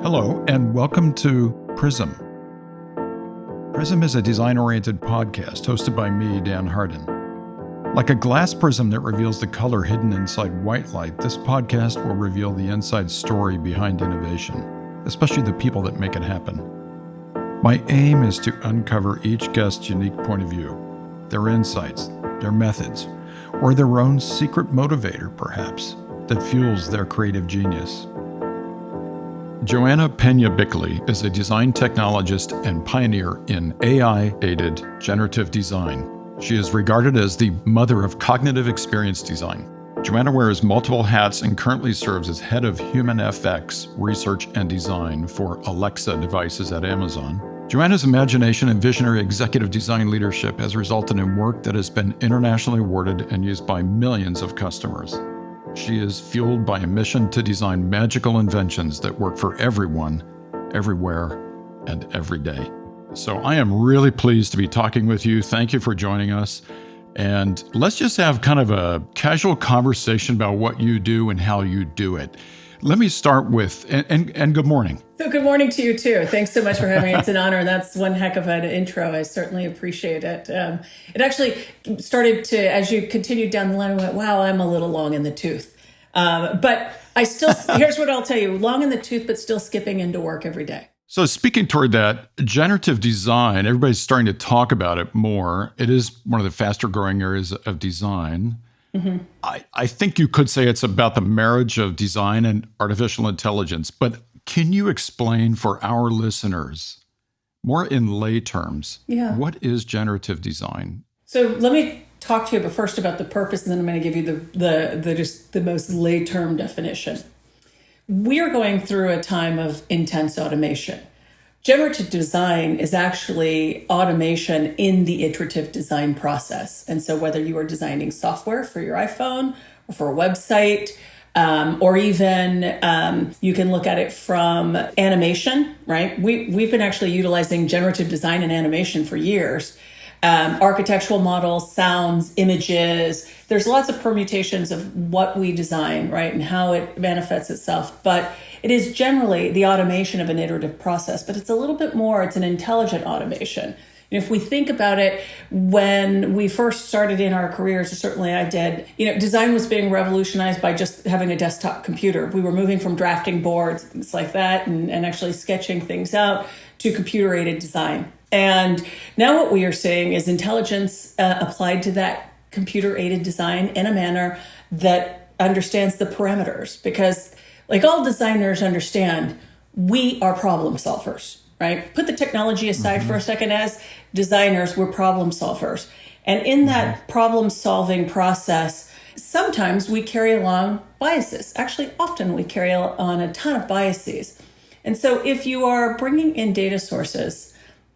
Hello, and welcome to PRISM. PRISM is a design-oriented podcast hosted by me, Dan Harden. Like a glass prism that reveals the color hidden inside white light, this podcast will reveal the inside story behind innovation, especially the people that make it happen. My aim is to uncover each guest's unique point of view, their insights, their methods, or their own secret motivator, perhaps, that fuels their creative genius. Joanna Peña-Bickley is a design technologist and pioneer in AI-aided generative design. She is regarded as the mother of cognitive experience design. Joanna wears multiple hats and currently serves as head of HumanFX Research and Design for Alexa devices at Amazon. Joanna's imagination and visionary executive design leadership has resulted in work that has been internationally awarded and used by millions of customers. She is fueled by a mission to design magical inventions that work for everyone, everywhere, and every day. So I am really pleased to be talking with you. Thank you for joining us. And let's just have kind of a casual conversation about what you do and how you do it. Let me start with, and good morning. So good morning to you too. Thanks so much for having me. It's an honor. That's one heck of an intro. I certainly appreciate it. It actually started to, as you continued down the line, I went, wow, I'm a little long in the tooth. But I still, here's what I'll tell you, long in the tooth, but still skipping into work every day. So speaking toward that, generative design, everybody's starting to talk about it more. It is one of the faster growing areas of design. Mm-hmm. I think you could say it's about the marriage of design and artificial intelligence, but can you explain for our listeners, more in lay terms, what is generative design? So let me talk to you, but first about the purpose, and then I'm going to give you the most lay term definition. We are going through a time of intense automation. Generative design is actually automation in the iterative design process. And so whether you are designing software for your iPhone or for a website, or even you can look at it from animation, right? We've been actually utilizing generative design and animation for years. Architectural models, sounds, images. There's lots of permutations of what we design, right, and how it manifests itself. But it is generally the automation of an iterative process, but it's a little bit more, it's an intelligent automation. And if we think about it, when we first started in our careers, certainly I did, design was being revolutionized by just having a desktop computer. We were moving from drafting boards, things like that, and actually sketching things out to computer-aided design. And now what we are seeing is intelligence applied to that computer-aided design in a manner that understands the parameters. Because like all designers understand, we are problem solvers, right? Put the technology aside for a second. As designers, we're problem solvers. And in that problem-solving process, sometimes we carry along biases. Actually, often we carry on a ton of biases. And so if you are bringing in data sources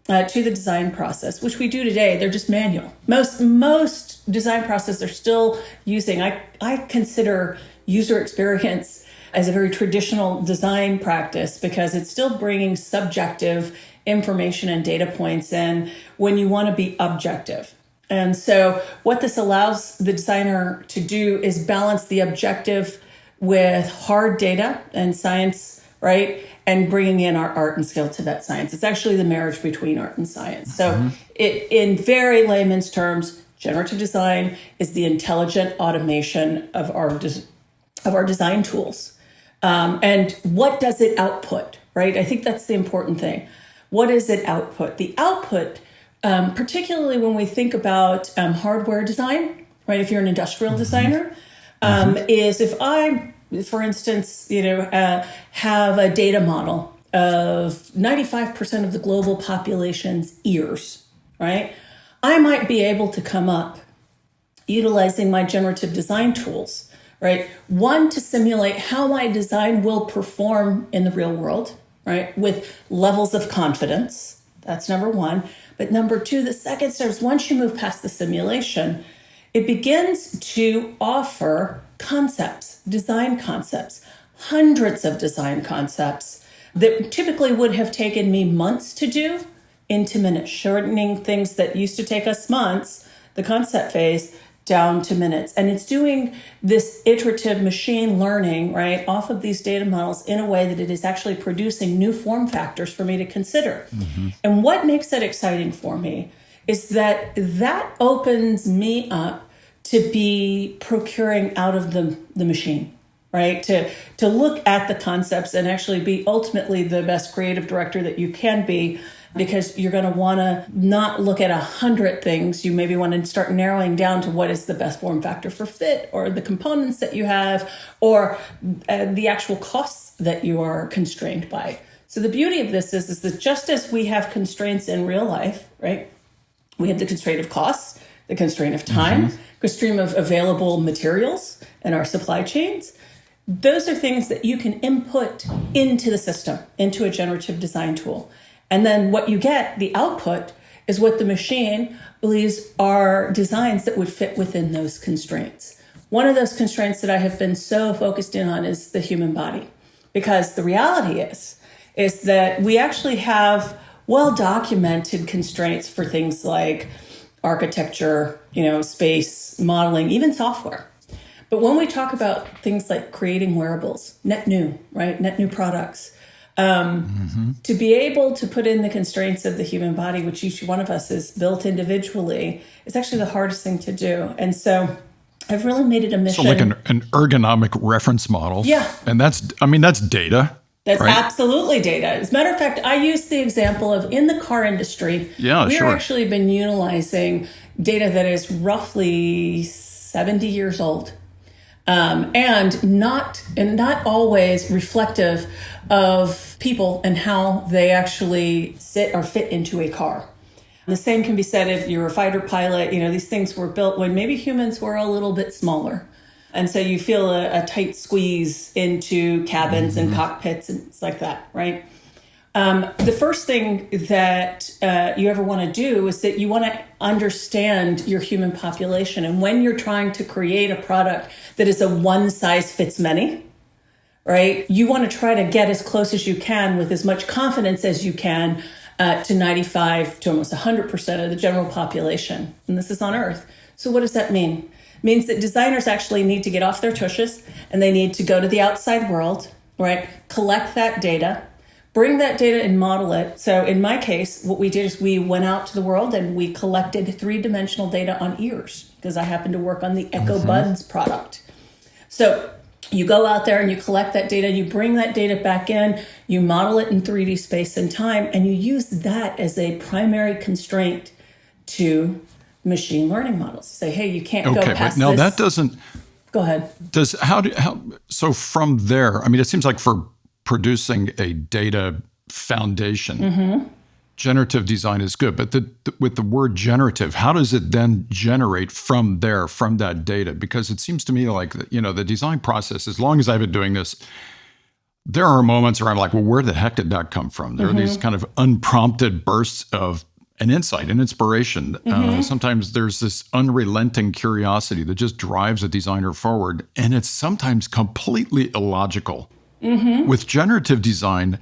to the design process, which we do today, they're just manual. Most design processes are still using, I consider user experience as a very traditional design practice because it's still bringing subjective information and data points in when you want to be objective. And so what this allows the designer to do is balance the objective with hard data and science, right? And bringing in our art and skill to that science. It's actually the marriage between art and science. So in very layman's terms, generative design is the intelligent automation of our design tools. And what does it output, right? I think that's the important thing. What does it output? The output, particularly when we think about hardware design, right? If you're an industrial designer, is if I, for instance, have a data model of 95% of the global population's ears, right? I might be able to come up utilizing my generative design tools, right? One, to simulate how my design will perform in the real world, right? With levels of confidence. That's number one. But number two, the second step is once you move past the simulation, it begins to offer concepts, design concepts, hundreds of design concepts that typically would have taken me months to do into minutes, shortening things that used to take us months, the concept phase, down to minutes. And it's doing this iterative machine learning, right, off of these data models in a way that it is actually producing new form factors for me to consider. And what makes that exciting for me is that that opens me up to be procuring out of the machine, right? To look at the concepts and actually be ultimately the best creative director that you can be, because you're going to want to not look at 100 things. You maybe want to start narrowing down to what is the best form factor for fit, or the components that you have, or the actual costs that you are constrained by. So the beauty of this is that just as we have constraints in real life, right? We have the constraint of costs, the constraint of time, constraint of available materials in our supply chains. Those are things that you can input into the system, into a generative design tool. And then what you get, the output, is what the machine believes are designs that would fit within those constraints. One of those constraints that I have been so focused in on is the human body, because the reality is that we actually have well-documented constraints for things like architecture, space, modeling, even software. But when we talk about things like creating wearables, net new products, to be able to put in the constraints of the human body, which each one of us is built individually, is actually the hardest thing to do. And so I've really made it a mission. So like an ergonomic reference model. Yeah. And that's data. That's right? Absolutely data. As a matter of fact, I use the example of in the car industry, we've actually been utilizing data that is roughly 70 years old. And not always reflective of people and how they actually sit or fit into a car. The same can be said if you're a fighter pilot. These things were built when maybe humans were a little bit smaller. And so you feel a tight squeeze into cabins and cockpits and it's like that, right? The first thing that you ever want to do is that you want to understand your human population. And when you're trying to create a product that is a one size fits many, right? You want to try to get as close as you can with as much confidence as you can to 95 to almost 100% of the general population. And this is on Earth. So what does that mean? It means that designers actually need to get off their tushes and they need to go to the outside world, right? Collect that data, bring that data and model it. So in my case, what we did is we went out to the world and we collected 3-dimensional data on ears, because I happen to work on the Echo Buds product. So you go out there and you collect that data, you bring that data back in, you model it in 3D space and time, and you use that as a primary constraint to machine learning models. Say, hey, you can't go past now this. That doesn't. Go ahead. So from there, it seems like for producing a data foundation, generative design is good. But with the word generative, how does it then generate from there, from that data? Because it seems to me like the design process, as long as I've been doing this, there are moments where I'm like, well, where the heck did that come from? There are these kind of unprompted bursts of an insight, an inspiration. Sometimes there's this unrelenting curiosity that just drives a designer forward, and it's sometimes completely illogical. With generative design,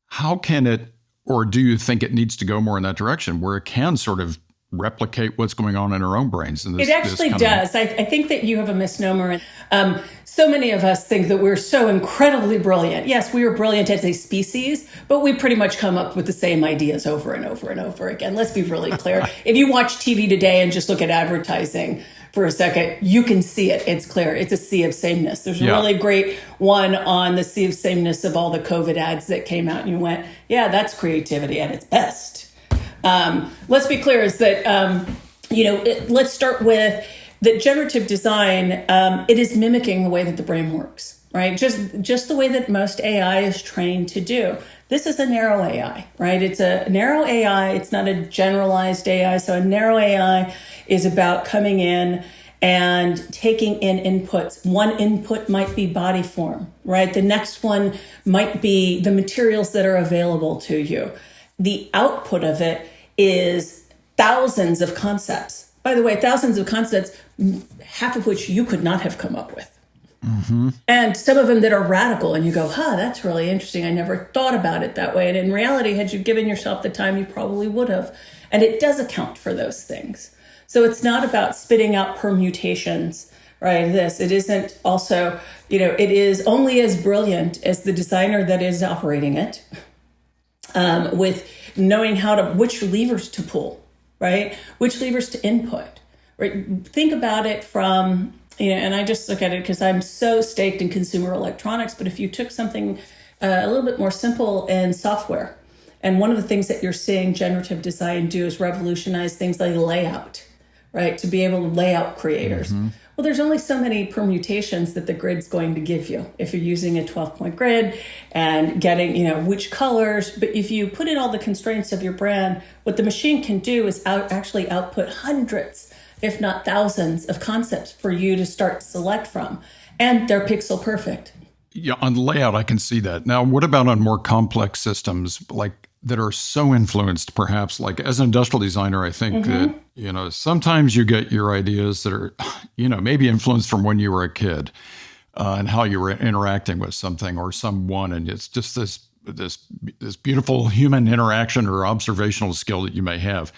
how can it, or do you think it needs to go more in that direction where it can sort of replicate what's going on in our own brains? It actually does. I think that you have a misnomer. So many of us think that we're so incredibly brilliant. Yes, we are brilliant as a species, but we pretty much come up with the same ideas over and over and over again. Let's be really clear. If you watch TV today and just look at advertising for a second, you can see it. It's clear. It's a sea of sameness. There's a really great one on the sea of sameness of all the COVID ads that came out, and you went, yeah, that's creativity at its best. Let's be clear is that, let's start with that generative design, it is mimicking the way that the brain works, right? Just the way that most AI is trained to do. This is a narrow AI, right? It's a narrow AI. It's not a generalized AI. So a narrow AI is about coming in and taking in inputs. One input might be body form, right? The next one might be the materials that are available to you. The output of it is thousands of concepts. By the way, thousands of concepts, half of which you could not have come up with. And some of them that are radical, and you go, that's really interesting. I never thought about it that way. And in reality, had you given yourself the time, you probably would have. And it does account for those things. So it's not about spitting out permutations, right? It isn't also, it is only as brilliant as the designer that is operating it, with knowing which levers to pull, right? Which levers to input, right? Think about it from, and I just look at it because I'm so staked in consumer electronics, but if you took something a little bit more simple in software, and one of the things that you're seeing generative design do is revolutionize things like layout, right? To be able to lay out creators. Mm-hmm. Well, there's only so many permutations that the grid's going to give you if you're using a 12-point grid and getting, which colors. But if you put in all the constraints of your brand, what the machine can do is actually output hundreds, if not thousands, of concepts for you to start to select from. And they're pixel perfect. Yeah, on layout, I can see that. Now, what about on more complex systems that are so influenced, perhaps, like as an industrial designer, I think that, sometimes you get your ideas that are, maybe influenced from when you were a kid and how you were interacting with something or someone. And it's just this beautiful human interaction or observational skill that you may have.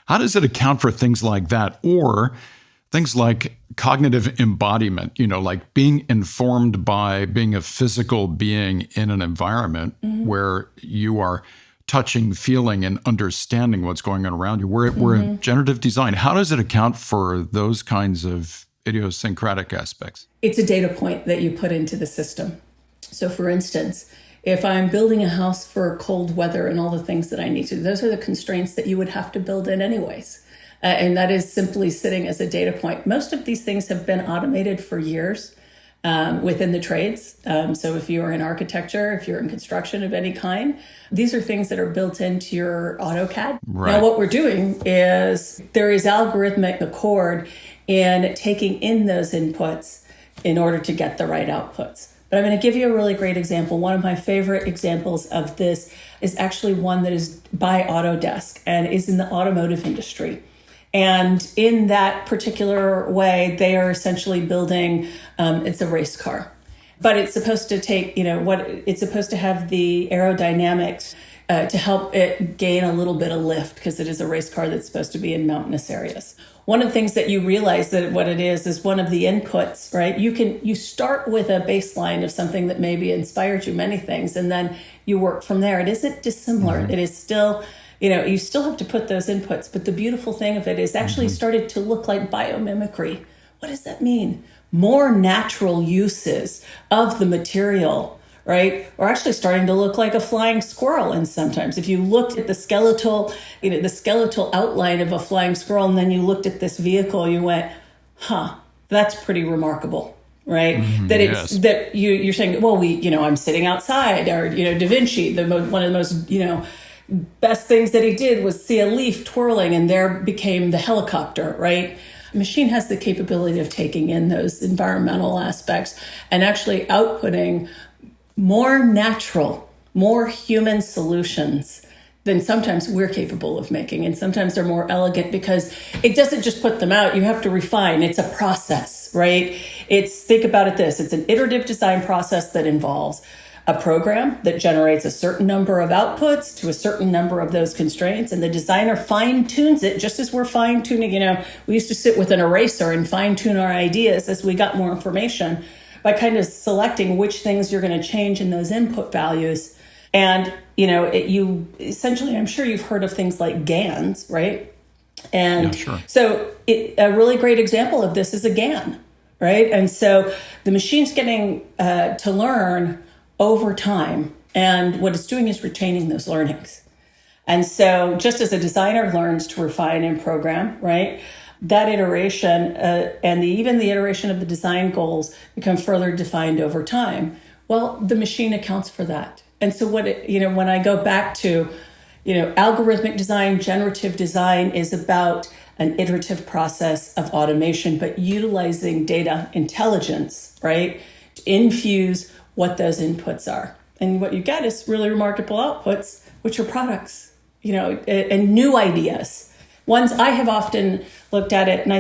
How does it account for things like that? Or things like cognitive embodiment, like being informed by being a physical being in an environment where you are touching, feeling, and understanding what's going on around you. We're in generative design. How does it account for those kinds of idiosyncratic aspects? It's a data point that you put into the system. So for instance, if I'm building a house for cold weather and all the things that I need to, those are the constraints that you would have to build in anyways. And that is simply sitting as a data point. Most of these things have been automated for years within the trades. So if you're in architecture, if you're in construction of any kind, these are things that are built into your AutoCAD. Right. Now, what we're doing is there is algorithmic accord in taking in those inputs in order to get the right outputs. But I'm going to give you a really great example. One of my favorite examples of this is actually one that is by Autodesk and is in the automotive industry. And in that particular way, they are essentially building, it's a race car, but it's supposed to take, it's supposed to have the aerodynamics to help it gain a little bit of lift because it is a race car that's supposed to be in mountainous areas. One of the things that you realize that what it is one of the inputs, right? You start with a baseline of something that maybe inspired you many things, and then you work from there. It isn't dissimilar. Mm-hmm. It is still, you still have to put those inputs, but the beautiful thing of it is actually started to look like biomimicry. What does that mean? More natural uses of the material, right? Or actually starting to look like a flying squirrel. And sometimes if you looked at the skeletal outline of a flying squirrel, and then you looked at this vehicle, you went, that's pretty remarkable. Right? That you're saying, well, I'm sitting outside, or, Da Vinci, one of the most, best things that he did was see a leaf twirling, and there became the helicopter, right? The machine has the capability of taking in those environmental aspects and actually outputting more natural, more human solutions than sometimes we're capable of making. And sometimes they're more elegant because it doesn't just put them out. You have to refine. It's a process, right? Think about it this. It's an iterative design process that involves a program that generates a certain number of outputs to a certain number of those constraints, and the designer fine-tunes it just as we're fine-tuning. We used to sit with an eraser and fine-tune our ideas as we got more information by kind of selecting which things you're going to change in those input values. And, you essentially, I'm sure you've heard of things like GANs, right? And yeah, sure. So a really great example of this is a GAN, right? And so the machine's getting to learn over time, and what it's doing is retaining those learnings. And so just as a designer learns to refine and program, right, that iteration and even the iteration of the design goals become further defined over time. Well, the machine accounts for that. And so when I go back to, algorithmic design, generative design is about an iterative process of automation, but utilizing data intelligence, right, to infuse what those inputs are. And what you get is really remarkable outputs, which are products, and new ideas. Ones I have often looked at it, and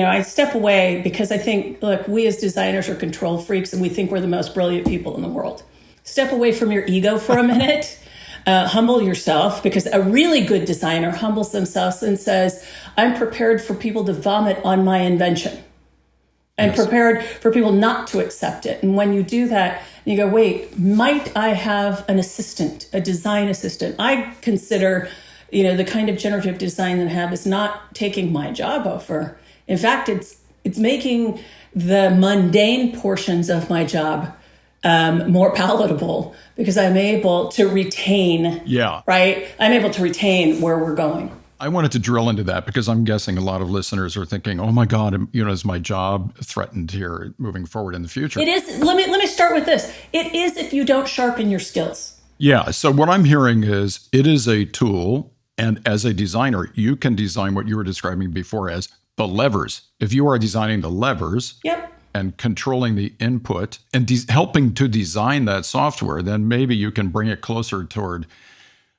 I step away because I think, look, we as designers are control freaks, and we think we're the most brilliant people in the world. Step away from your ego for a minute. Humble yourself, because a really good designer humbles themselves and says, I'm prepared for people to vomit on my invention. I'm prepared for people not to accept it. And when you do that, you go, wait, might I have an assistant, a design assistant? I consider, the kind of generative design that I have is not taking my job over. In fact, it's making the mundane portions of my job more palatable because I'm able to retain, right? I'm able to retain where we're going. I wanted to drill into that because I'm guessing a lot of listeners are thinking, oh my God, is my job threatened here moving forward in the future? It is. Let me start with this. It is if you don't sharpen your skills. Yeah. So what I'm hearing is it is a tool. And as a designer, you can design what you were describing before as the levers. If you are designing the levers and controlling the input and helping to design that software, then maybe you can bring it closer toward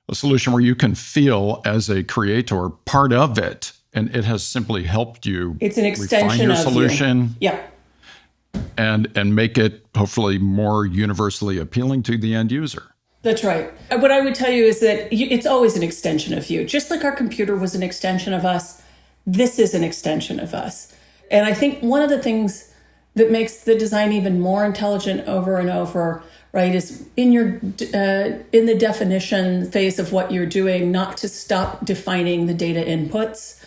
a solution where you can feel as a creator part of it, and it has simply helped you. It's an extension refine your of solution, you. Yeah, and make it hopefully more universally appealing to the end user. That's right. What I would tell you is that it's always an extension of you. Just like our computer was an extension of us, this is an extension of us. And I think one of the things that makes the design even more intelligent over and over, right, is in the definition phase of what you're doing, not to stop defining the data inputs.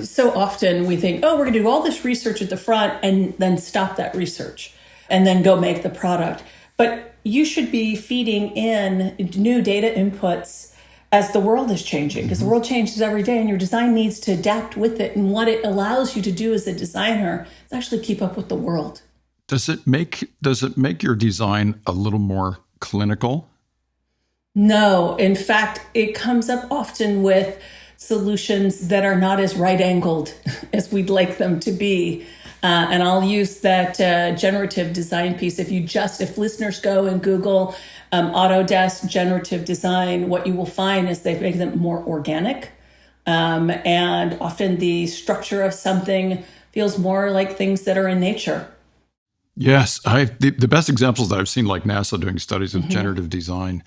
So often we think, we're going to do all this research at the front and then stop that research and then go make the product. But you should be feeding in new data inputs as the world is changing, because the world changes every day and your design needs to adapt with it. And what it allows you to do as a designer is actually keep up with the world. Does it make your design a little more clinical? No. In fact, it comes up often with solutions that are not as right-angled as we'd like them to be. And I'll use that generative design piece. If listeners go and Google Autodesk generative design, what you will find is they make them more organic. And often the structure of something feels more like things that are in nature. Yes. The best examples that I've seen, like NASA doing studies of generative design,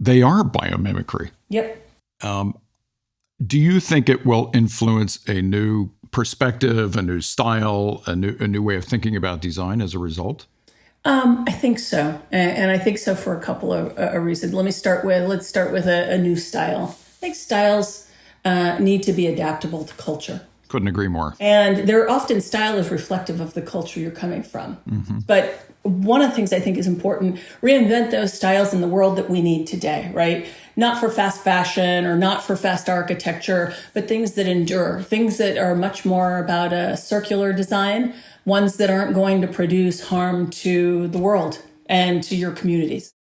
they are biomimicry. Yep. Do you think it will influence a new perspective, a new style, a new way of thinking about design as a result? I think so. And I think so for a couple of reasons. Let's start with a new style. I think styles need to be adaptable to culture. Couldn't agree more. And style is reflective of the culture you're coming from. Mm-hmm. But one of the things I think is important, reinvent those styles in the world that we need today, right? Not for fast fashion or not for fast architecture, but things that endure, things that are much more about a circular design, ones that aren't going to produce harm to the world and to your communities.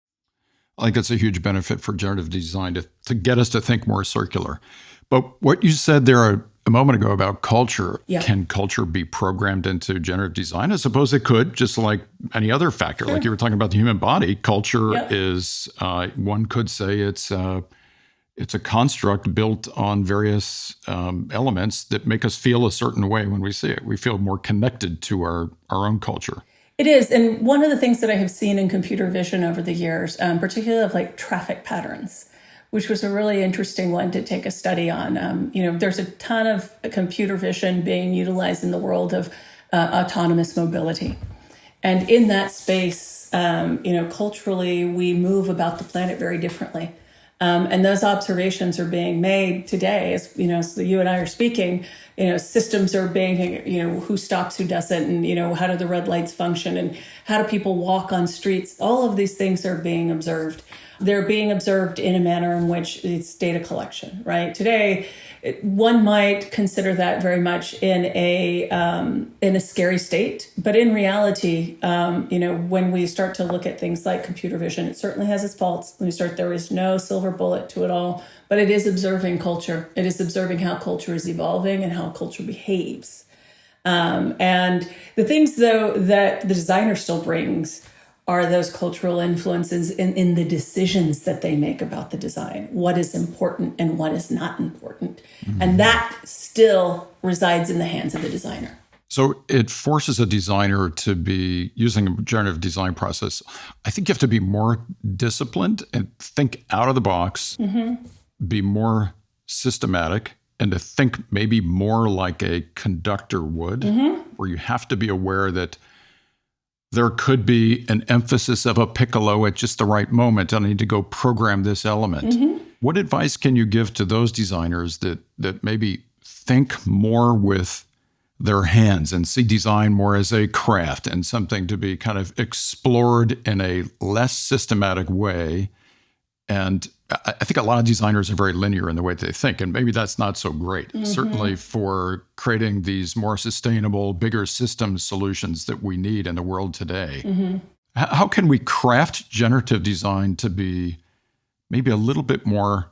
I think it's a huge benefit for generative design to get us to think more circular. But what you said there a moment ago about culture, can culture be programmed into generative design? I suppose it could, just like any other factor. Sure. Like you were talking about the human body, culture is, one could say it's a construct built on various elements that make us feel a certain way when we see it. We feel more connected to our own culture. It is. And one of the things that I have seen in computer vision over the years, particularly of like traffic patterns, which was a really interesting one to take a study on. There's a ton of computer vision being utilized in the world of autonomous mobility. And in that space, culturally, we move about the planet very differently. And those observations are being made today, as you and I are speaking. Systems are being, who stops, who doesn't, and how do the red lights function, and how do people walk on streets? All of these things are being observed. They're being observed in a manner in which it's data collection, right? Today, one might consider that very much in a scary state, but in reality, when we start to look at things like computer vision, it certainly has its faults. There is no silver bullet to it all, but it is observing culture. It is observing how culture is evolving and how culture behaves. And the things, though, that the designer still brings are those cultural influences in the decisions that they make about the design, what is important and what is not important. Mm-hmm. And that still resides in the hands of the designer. So it forces a designer to be using a generative design process. I think you have to be more disciplined and think out of the box, be more systematic, and to think maybe more like a conductor would, where you have to be aware that there could be an emphasis of a piccolo at just the right moment. I need to go program this element. What advice can you give to those designers that maybe think more with their hands and see design more as a craft and something to be kind of explored in a less systematic way? And I think a lot of designers are very linear in the way they think, and maybe that's not so great. Certainly for creating these more sustainable, bigger system solutions that we need in the world today. How can we craft generative design to be maybe a little bit more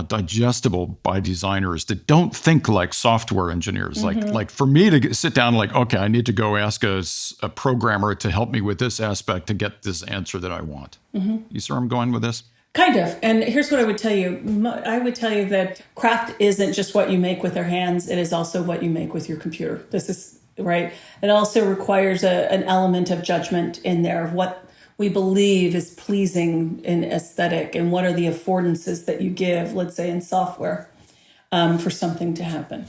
digestible by designers that don't think like software engineers? Like for me to sit down like, okay, I need to go ask a programmer to help me with this aspect to get this answer that I want. You see where I'm going with this? Kind of. And here's what I would tell you. I would tell you that craft isn't just what you make with your hands. It is also what you make with your computer. This is right. It also requires an element of judgment in there of what we believe is pleasing in aesthetic and what are the affordances that you give, let's say in software, for something to happen.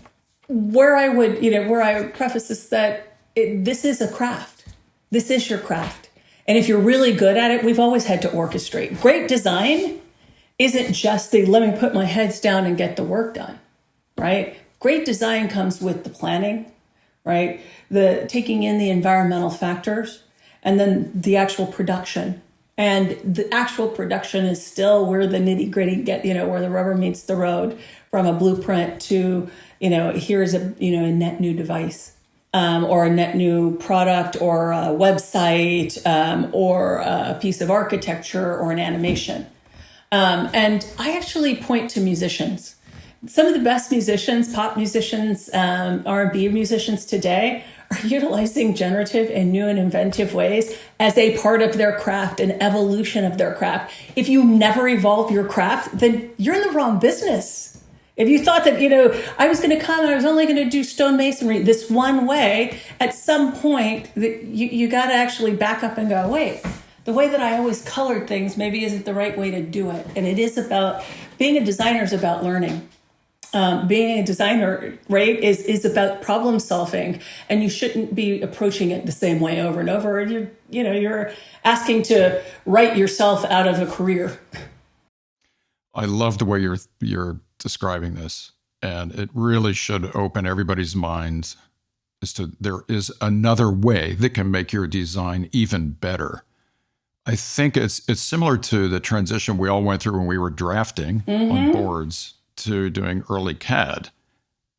Where I would preface is that this is a craft. This is your craft. And if you're really good at it, we've always had to orchestrate. Great design isn't just let me put my heads down and get the work done, right? Great design comes with the planning, right? The taking in the environmental factors, and then the actual production. And the actual production is still where the nitty gritty where the rubber meets the road, from a blueprint to, here's a net new device. Or a net new product or a website or a piece of architecture or an animation. And I actually point to musicians. Some of the best musicians, pop musicians, R&B musicians today are utilizing generative in new and inventive ways as a part of their craft, an evolution of their craft. If you never evolve your craft, then you're in the wrong business. If you thought that, I was going to come and I was only going to do stonemasonry this one way, at some point, you got to actually back up and go, wait, the way that I always colored things maybe isn't the right way to do it. And it is about, being a designer is about learning. Being a designer, right, is about problem solving, and you shouldn't be approaching it the same way over and over. And you're asking to write yourself out of a career. I love the way you're describing this, and it really should open everybody's minds as to there is another way that can make your design even better. I think it's similar to the transition we all went through when we were drafting on boards to doing early CAD.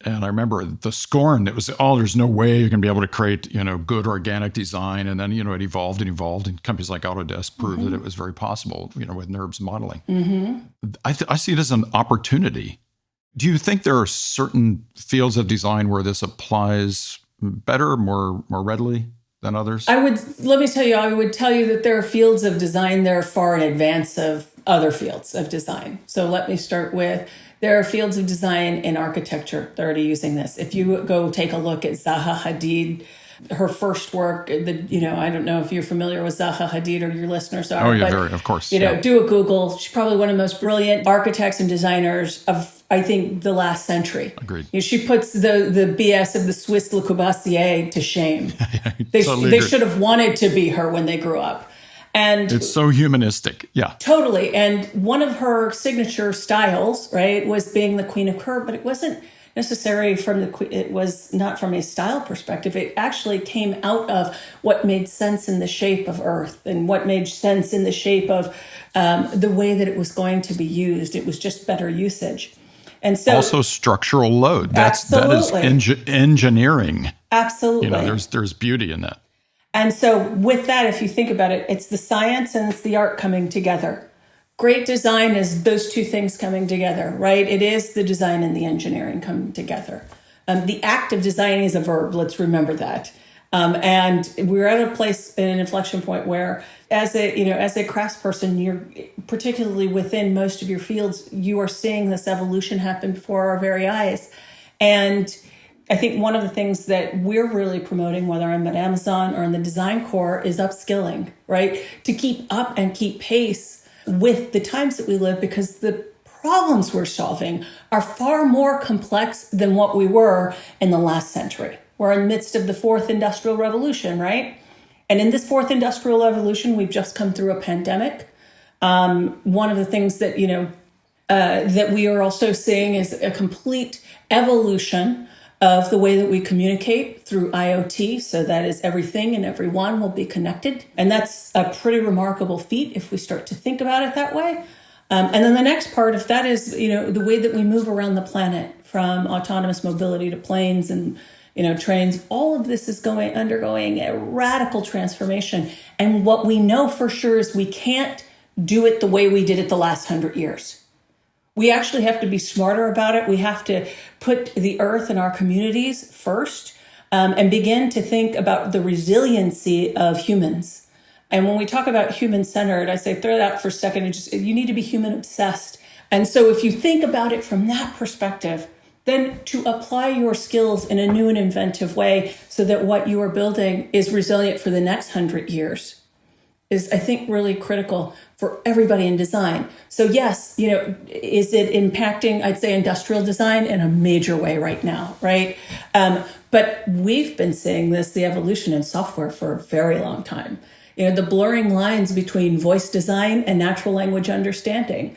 And I remember the scorn that was, there's no way you're going to be able to create, good organic design. And then, it evolved and evolved, and companies like Autodesk proved that it was very possible, with NURBS modeling. I see it as an opportunity. Do you think there are certain fields of design where this applies better, more readily than others? I would tell you that there are fields of design that are far in advance of other fields of design. So let me start with, there are fields of design in architecture that are already using this. If you go take a look at Zaha Hadid, her first work, I don't know if you're familiar with Zaha Hadid or your listeners are. Oh, yeah, very, of course. Do a Google. She's probably one of the most brilliant architects and designers of, I think, the last century. Agreed. She puts the BS of the Swiss Le Corbusier to shame. They should have wanted to be her when they grew up. And it's so humanistic. Yeah. Totally. And one of her signature styles, right, was being the queen of curve, but it wasn't necessarily it was not from a style perspective. It actually came out of what made sense in the shape of Earth and what made sense in the shape of the way that it was going to be used. It was just better usage. And so also structural load. That is engineering. Absolutely. There's beauty in that. And so with that, if you think about it, it's the science and it's the art coming together. Great design is those two things coming together, right? It is the design and the engineering coming together. The act of design is a verb. Let's remember that. And we're at a place, an inflection point where as a craftsperson, you're particularly within most of your fields, you are seeing this evolution happen before our very eyes. And I think one of the things that we're really promoting, whether I'm at Amazon or in the design core, is upskilling, right? To keep up and keep pace with the times that we live, because the problems we're solving are far more complex than what we were in the last century. We're in the midst of the fourth industrial revolution, right? And in this fourth industrial revolution, we've just come through a pandemic. One of the things that, that we are also seeing is a complete evolution of the way that we communicate through IoT. So that is everything and everyone will be connected. And that's a pretty remarkable feat if we start to think about it that way. And then the next part of that is, the way that we move around the planet, from autonomous mobility to planes and, trains. All of this is undergoing a radical transformation. And what we know for sure is we can't do it the way we did it the last 100 years. We actually have to be smarter about it. We have to put the earth and our communities first, and begin to think about the resiliency of humans. And when we talk about human-centered, I say throw that out for a second and you need to be human-obsessed. And so if you think about it from that perspective, then to apply your skills in a new and inventive way so that what you are building is resilient for the next 100 years is, I think, really critical for everybody in design. So yes, is it impacting, I'd say, industrial design in a major way right now, right? But we've been seeing the evolution in software for a very long time. The blurring lines between voice design and natural language understanding.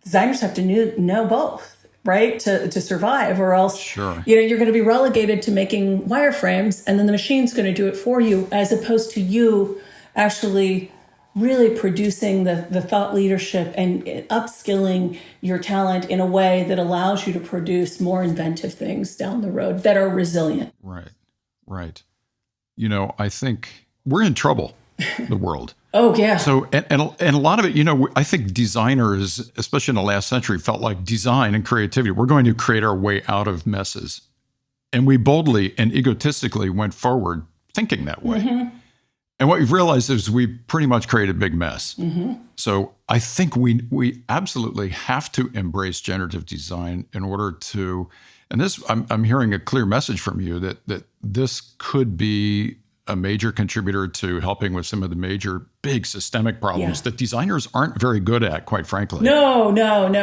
Designers have to know both, right, to survive, or else sure. You're going to be relegated to making wireframes, and then the machine's going to do it for you, as opposed to you actually really producing the thought leadership and upskilling your talent in a way that allows you to produce more inventive things down the road that are resilient. Right. I think we're in trouble, the world. Oh, yeah. So, and a lot of it, I think designers, especially in the last century, felt like design and creativity, we're going to create our way out of messes. And we boldly and egotistically went forward thinking that way. Mm-hmm. And what we've realized is we pretty much created a big mess. Mm-hmm. So I think we absolutely have to embrace generative design in order to, and this, I'm hearing a clear message from you that this could be a major contributor to helping with some of the major big systemic problems that designers aren't very good at, quite frankly. No.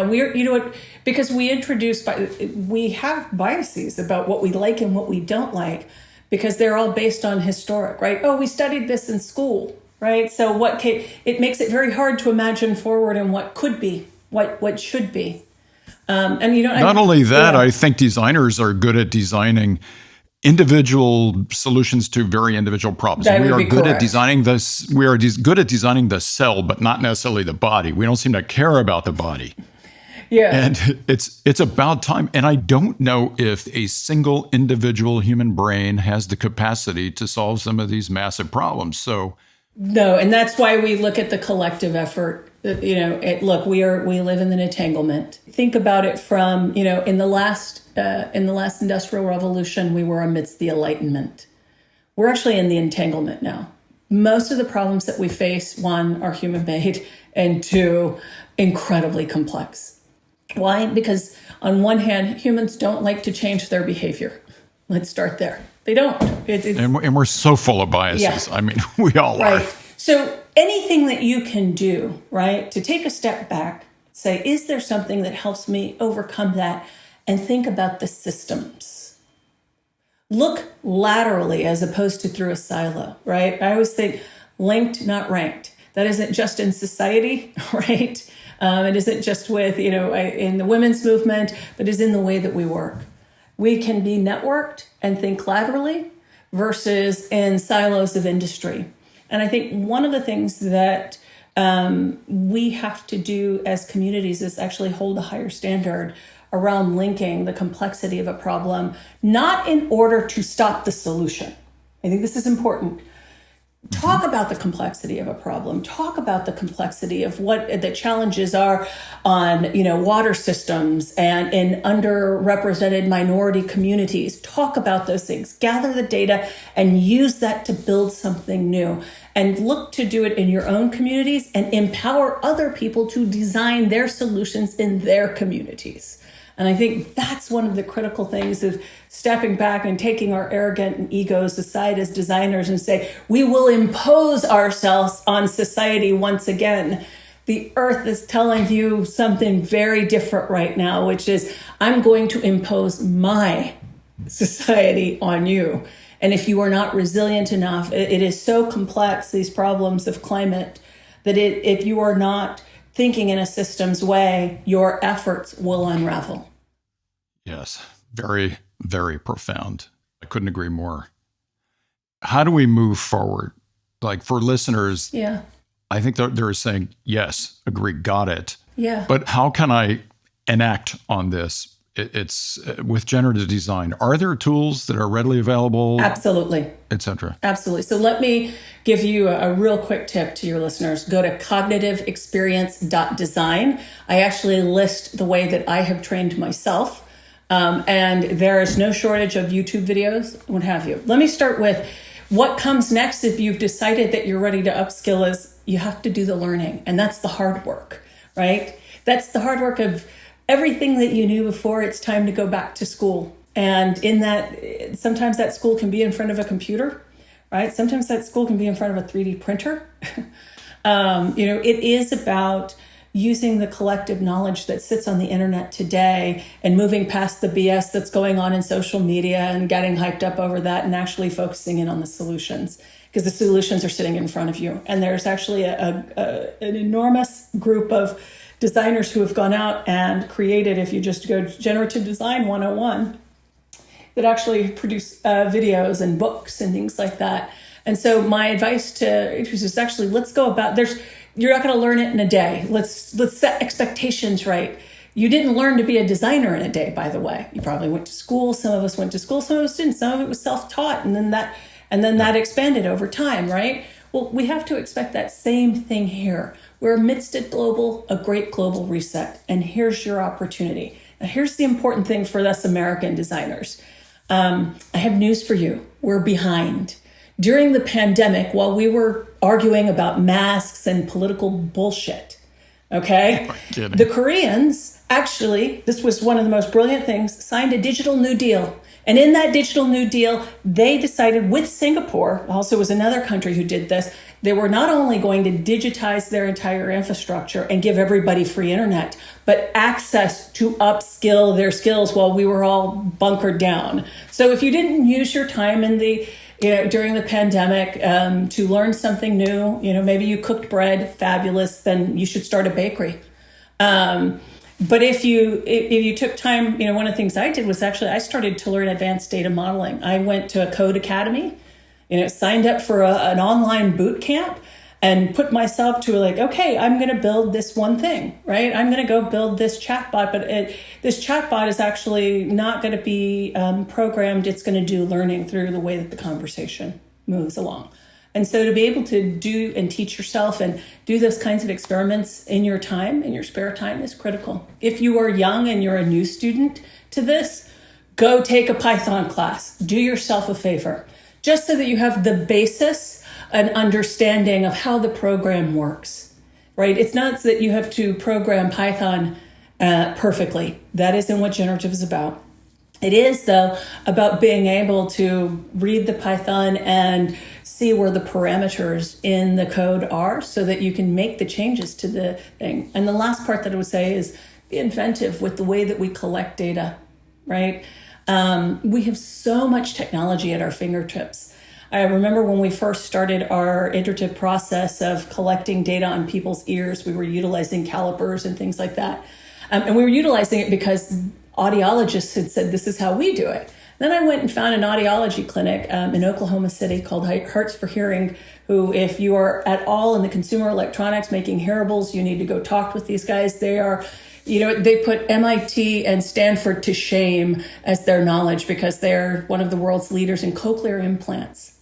We're, because we have biases about what we like and what we don't like, because they're all based on historic, right? Oh, we studied this in school, right? So it makes it very hard to imagine forward and what could be, what should be. Not only that, I think designers are good at designing individual solutions to very individual problems. We are good at designing this. We are good at designing the cell, but not necessarily the body. We don't seem to care about the body. Yeah. And it's about time. And I don't know if a single individual human brain has the capacity to solve some of these massive problems. So no, and that's why we look at the collective effort. We live in an entanglement. Think about it from, in the last industrial revolution, we were amidst the Enlightenment. We're actually in the entanglement now. Most of the problems that we face, one, are human-made, and two, incredibly complex. Why? Because on one hand, humans don't like to change their behavior. Let's start there. They don't. And we're so full of biases. Yeah. I mean, we all are. So anything that you can do, right, to take a step back, say, is there something that helps me overcome that, and think about the systems. Look laterally as opposed to through a silo, right? I always think linked, not ranked. That isn't just in society, right? It isn't just with, in the women's movement, but is in the way that we work. We can be networked and think laterally versus in silos of industry. And I think one of the things that we have to do as communities is actually hold a higher standard around linking the complexity of a problem, not in order to stop the solution. I think this is important. Talk about the complexity of a problem. Talk about the complexity of what the challenges are on, water systems and in underrepresented minority communities. Talk about those things. Gather the data and use that to build something new. And look to do it in your own communities and empower other people to design their solutions in their communities. And I think that's one of the critical things of stepping back and taking our arrogant egos aside as designers and say, we will impose ourselves on society once again. The earth is telling you something very different right now, which is I'm going to impose my society on you. And if you are not resilient enough, it is so complex, these problems of climate, that if you are not thinking in a systems way, your efforts will unravel. Yes, very, very profound. I couldn't agree more. How do we move forward? Like for listeners, Yeah. I think they're saying, yes, agree, got it. Yeah. But how can I enact on this? It's with generative design. Are there tools that are readily available? Absolutely. Et cetera. Absolutely. So let me give you a real quick tip to your listeners. Go to cognitiveexperience.design. I actually list the way that I have trained myself. And there is no shortage of YouTube videos, what have you. Let me start with what comes next if you've decided that you're ready to upskill is you have to do the learning. And that's the hard work, right? That's the hard work of everything that you knew before. It's time to go back to school. And in that, sometimes that school can be in front of a computer, right? Sometimes that school can be in front of a 3D printer. It is about using the collective knowledge that sits on the internet today and moving past the BS that's going on in social media and getting hyped up over that and actually focusing in on the solutions, because the solutions are sitting in front of you. And there's actually an enormous group of designers who have gone out and created, if you just go Generative Design 101, that actually produce videos and books and things like that. And so my advice to is actually, let's go about, you're not going to learn it in a day. Let's set expectations right. You didn't learn to be a designer in a day, by the way. You probably went to school. Some of us went to school, some of us didn't. Some of it was self-taught, and then that expanded over time, right? Well, we have to expect that same thing here. We're amidst a great global reset, and here's your opportunity. Now, here's the important thing for us American designers. I have news for you. We're behind. During the pandemic, while we were arguing about masks and political bullshit, okay, the Koreans actually, this was one of the most brilliant things, signed a digital New Deal. And in that digital New Deal, they decided with Singapore, also was another country who did this, they were not only going to digitize their entire infrastructure and give everybody free internet, but access to upskill their skills while we were all bunkered down. So if you didn't use your time in during the pandemic to learn something new, maybe you cooked bread, fabulous, then you should start a bakery. But if you took time, one of the things I did was actually I started to learn advanced data modeling. I went to a code academy, signed up for an online boot camp and put myself to okay, I'm going to build this one thing, right? I'm going to go build this chatbot, but this chatbot is actually not going to be programmed. It's going to do learning through the way that the conversation moves along. And so to be able to do and teach yourself and do those kinds of experiments in your time, in your spare time, is critical. If you are young and you're a new student to this, go take a Python class. Do yourself a favor, just so that you have the basis and understanding of how the program works, right? It's not that you have to program Python perfectly. That isn't what generative is about. It is, though, about being able to read the Python and see where the parameters in the code are so that you can make the changes to the thing. And the last part that I would say is be inventive with the way that we collect data, right? We have so much technology at our fingertips. I remember when we first started our iterative process of collecting data on people's ears, we were utilizing calipers and things like that. And we were utilizing it because audiologists had said, this is how we do it. Then I went and found an audiology clinic in Oklahoma City called Hearts for Hearing, who, if you are at all in the consumer electronics making hearables, you need to go talk with these guys. They are, they put MIT and Stanford to shame as their knowledge because they're one of the world's leaders in cochlear implants.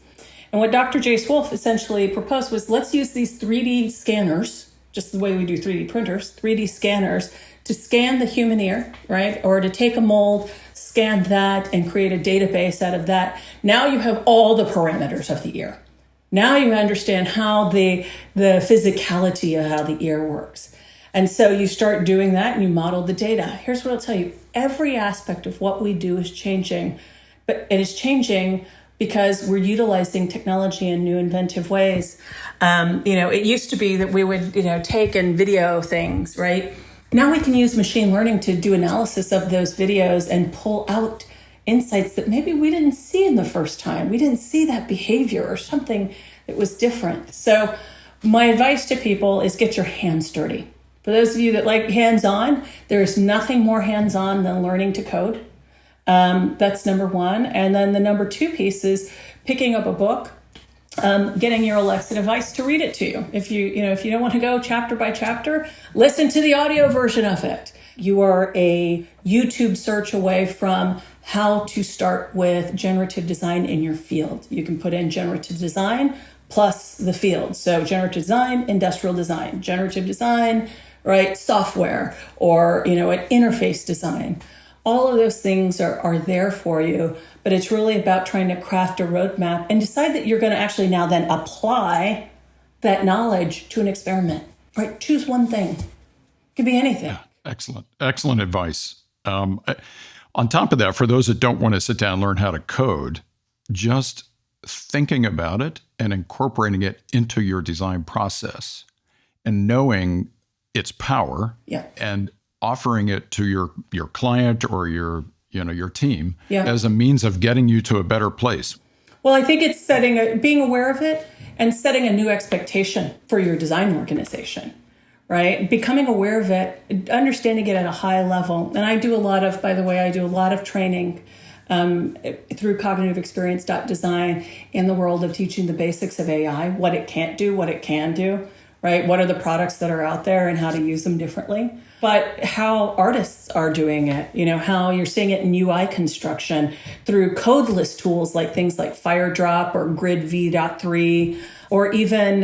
And what Dr. Jace Wolf essentially proposed was, let's use these 3D scanners, just the way we do 3D printers, 3D scanners, to scan the human ear, right? Or to take a mold, scan that, and create a database out of that. Now you have all the parameters of the ear. Now you understand how the physicality of how the ear works. And so you start doing that and you model the data. Here's what I'll tell you. Every aspect of what we do is changing, but it is changing because we're utilizing technology in new inventive ways. It used to be that we would, take and video things, right? Now we can use machine learning to do analysis of those videos and pull out insights that maybe we didn't see in the first time. We didn't see that behavior or something that was different. So my advice to people is get your hands dirty. For those of you that like hands-on, there's nothing more hands-on than learning to code. That's number one. And then the number two piece is picking up a book, getting your Alexa device to read it to you. If you don't want to go chapter by chapter, listen to the audio version of it. You are a YouTube search away from how to start with generative design in your field. You can put in generative design plus the field. So generative design, industrial design, generative design, right, software, or, an interface design. All of those things are there for you, but it's really about trying to craft a roadmap and decide that you're going to actually now then apply that knowledge to an experiment, right? Choose one thing. It could be anything. Yeah, excellent advice. On top of that, for those that don't want to sit down and learn how to code, just thinking about it and incorporating it into your design process and knowing its power and offering it to your client or your team as a means of getting you to a better place. Well, I think it's being aware of it and setting a new expectation for your design organization, right? Becoming aware of it, understanding it at a high level. And I do a lot of training through cognitive experience.design in the world of teaching the basics of AI, what it can't do, what it can do, right? What are the products that are out there and how to use them differently? But how artists are doing it, how you're seeing it in UI construction through codeless tools like things like FireDrop or Grid V.3, or even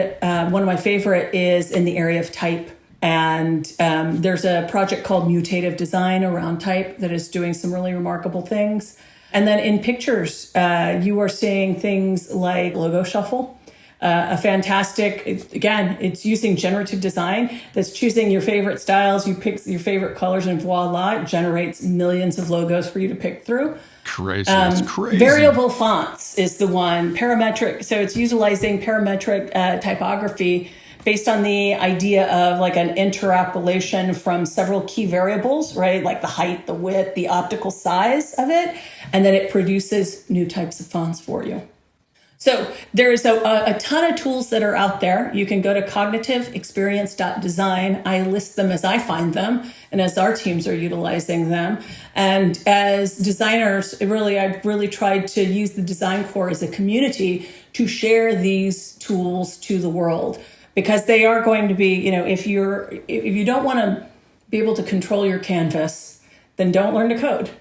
one of my favorite is in the area of type. And there's a project called Mutative Design around type that is doing some really remarkable things. And then in pictures, you are seeing things like Logo Shuffle. It's using generative design that's choosing your favorite styles. You pick your favorite colors and voila, it generates millions of logos for you to pick through. Crazy. It's crazy. Variable fonts is the one. Parametric. So it's utilizing parametric typography based on the idea of like an interpolation from several key variables, right? Like the height, the width, the optical size of it. And then it produces new types of fonts for you. So there's a ton of tools that are out there. You can go to cognitiveexperience.design. I list them as I find them and as our teams are utilizing them. And as designers, I've really tried to use the Design Core as a community to share these tools to the world, because they are going to be, if you don't want to be able to control your canvas, then don't learn to code.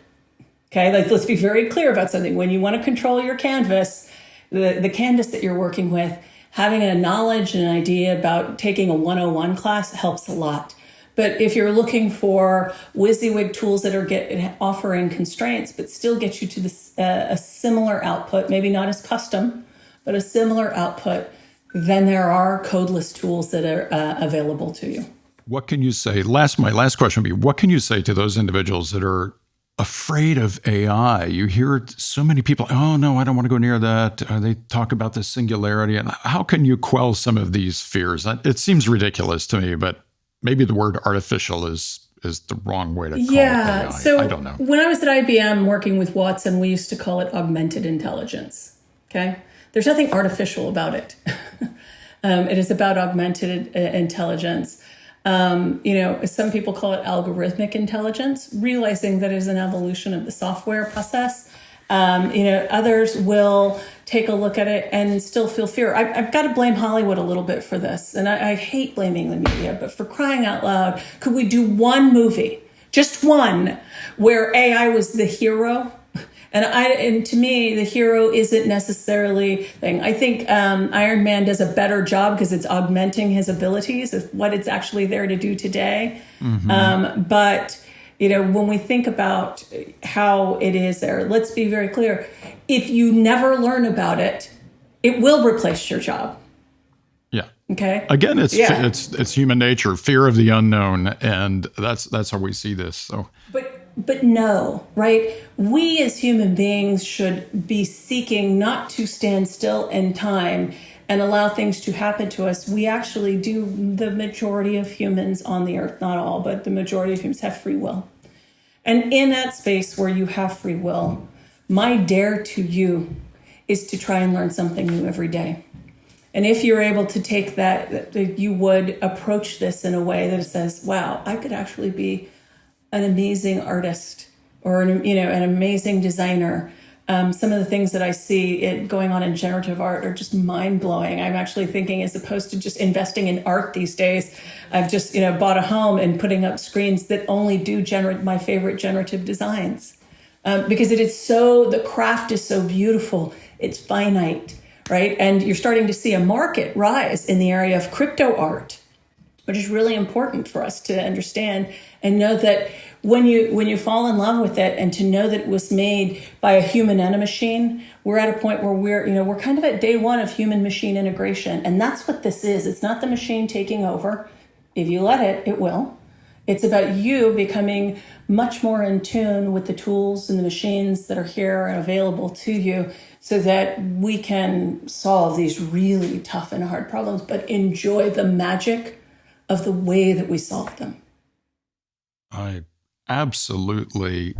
Okay, let's be very clear about something. When you want to control your canvas, the canvas that you're working with, having a knowledge and an idea about taking a 101 class helps a lot. But if you're looking for WYSIWYG tools that are offering constraints, but still get you to a similar output, maybe not as custom, but a similar output, then there are codeless tools that are available to you. What can you say? My last question would be, what can you say to those individuals that are afraid of AI? You hear so many people, oh no, I don't want to go near that. They talk about the singularity. And how can you quell some of these fears? It seems ridiculous to me, but maybe the word artificial is the wrong way to call it AI. So I don't know. When I was at IBM working with Watson, we used to call it augmented intelligence. Okay. There's nothing artificial about it. It is about augmented intelligence. Some people call it algorithmic intelligence, realizing that it is an evolution of the software process. Others will take a look at it and still feel fear. I've got to blame Hollywood a little bit for this. And I hate blaming the media, but for crying out loud, could we do one movie, just one, where AI was the hero? And to me, the hero isn't necessarily thing. I think Iron Man does a better job because it's augmenting his abilities of what it's actually there to do today. Mm-hmm. But when we think about how it is there, let's be very clear. If you never learn about it, it will replace your job. Yeah. Okay. Again, it's human nature, fear of the unknown, and that's how we see this. So. But no, right? We as human beings should be seeking not to stand still in time and allow things to happen to us, we actually do, the majority of humans on the earth, not all, but the majority of humans have free will. And in that space where you have free will, my dare to you is to try and learn something new every day. And if you're able to take that you would approach this in a way that says, wow, I could actually be an amazing artist or an amazing designer. Some of the things that I see going on in generative art are just mind-blowing. I'm actually thinking, as opposed to just investing in art these days, I've just bought a home and putting up screens that only do my favorite generative designs. Because the craft is so beautiful, it's finite, right? And you're starting to see a market rise in the area of crypto art, which is really important for us to understand and know that when you fall in love with it, and to know that it was made by a human and a machine, we're at a point where we're kind of at day one of human machine integration. And that's what this is. It's not the machine taking over. If you let it, it will. It's about you becoming much more in tune with the tools and the machines that are here and available to you, so that we can solve these really tough and hard problems, but enjoy the magic of the way that we solve them. I absolutely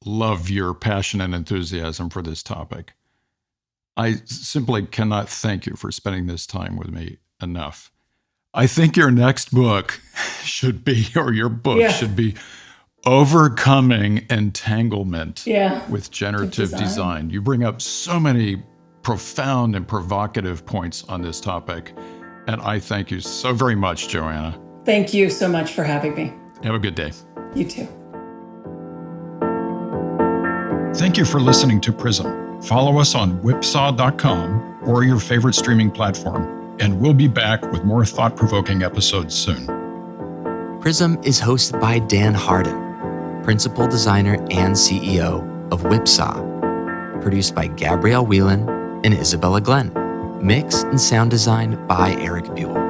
love your passion and enthusiasm for this topic. I simply cannot thank you for spending this time with me enough. I think your next book should be, or your book should be, Overcoming Entanglement with Generative Design. You bring up so many profound and provocative points on this topic, and I thank you so very much, Joanna. Thank you so much for having me. Have a good day. You too. Thank you for listening to PRISM. Follow us on whipsaw.com or your favorite streaming platform, and we'll be back with more thought-provoking episodes soon. PRISM is hosted by Dan Harden, Principal Designer and CEO of Whipsaw. Produced by Gabrielle Whelan and Isabella Glenn. Mix and sound design by Eric Buell.